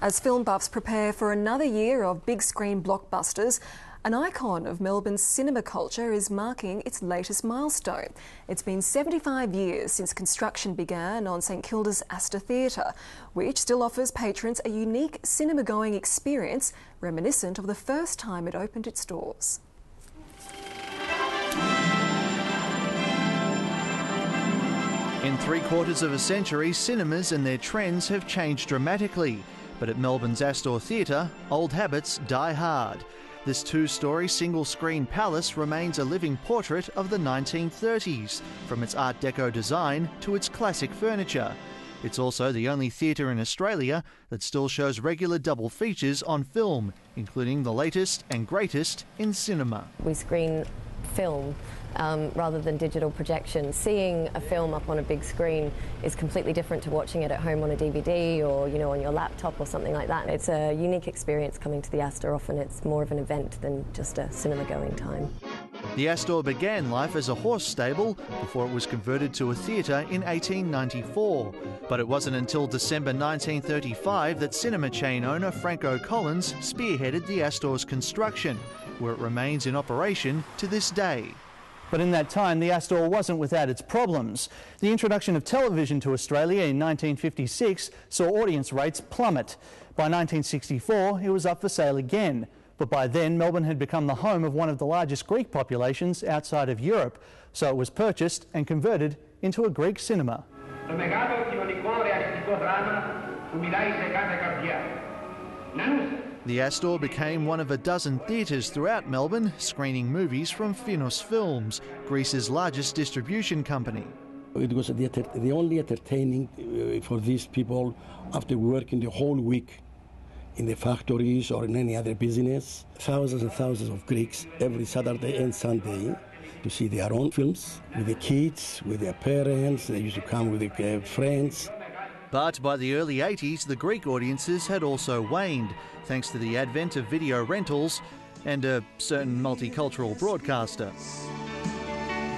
As film buffs prepare for another year of big screen blockbusters, an icon of Melbourne's cinema culture is marking its latest milestone. It's been 75 years since construction began on St Kilda's Astor Theatre, which still offers patrons a unique cinema-going experience reminiscent of the first time it opened its doors. In 3/4 of a century, cinemas and their trends have changed dramatically. But at Melbourne's Astor Theatre, old habits die hard. This two-storey single-screen palace remains a living portrait of the 1930s, from its Art Deco design to its classic furniture. It's also the only theatre in Australia that still shows regular double features on film, including the latest and greatest in cinema. We screen film rather than digital projection. Seeing a film up on a big screen is completely different to watching it at home on a DVD or, on your laptop or something like that. It's a unique experience coming to the Astor. Often it's more of an event than just a cinema-going time. The Astor began life as a horse stable before it was converted to a theatre in 1894. But it wasn't until December 1935 that cinema chain owner Franco Collins spearheaded the Astor's construction, where it remains in operation to this day. But in that time, the Astor wasn't without its problems. The introduction of television to Australia in 1956 saw audience rates plummet. By 1964, it was up for sale again. But by then, Melbourne had become the home of one of the largest Greek populations outside of Europe, so it was purchased and converted into a Greek cinema. The Astor became one of a dozen theatres throughout Melbourne, screening movies from Finos Films, Greece's largest distribution company. It was the only entertaining for these people after working the whole week in the factories or in any other business. Thousands and thousands of Greeks every Saturday and Sunday to see their own films with the kids, with their parents. They used to come with their friends. But by the early 80s, the Greek audiences had also waned, thanks to the advent of video rentals and a certain multicultural broadcaster.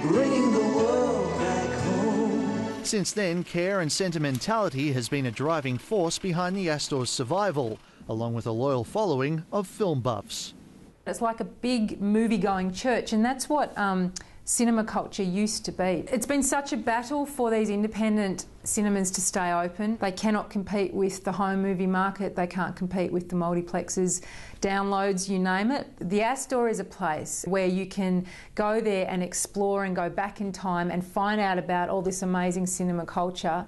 Bringing the world back home. Since then, care and sentimentality has been a driving force behind the Astor's survival, along with a loyal following of film buffs. It's like a big movie-going church, and that's what cinema culture used to be. It's been such a battle for these independent cinemas to stay open. They cannot compete with the home movie market, they can't compete with the multiplexes, downloads, you name it. The Astor is a place where you can go there and explore and go back in time and find out about all this amazing cinema culture.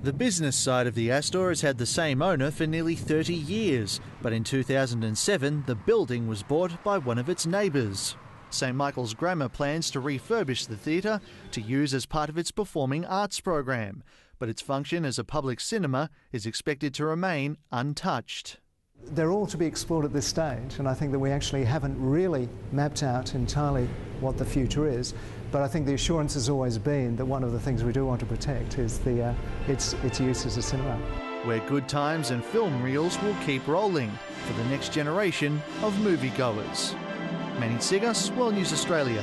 The business side of the Astor has had the same owner for nearly 30 years, but in 2007 the building was bought by one of its neighbours. St Michael's Grammar plans to refurbish the theatre to use as part of its performing arts program, but its function as a public cinema is expected to remain untouched. They're all to be explored at this stage, and I think that we actually haven't really mapped out entirely what the future is, but I think the assurance has always been that one of the things we do want to protect is its use as a cinema. Where good times and film reels will keep rolling for the next generation of moviegoers. Manny Sigas, World News Australia.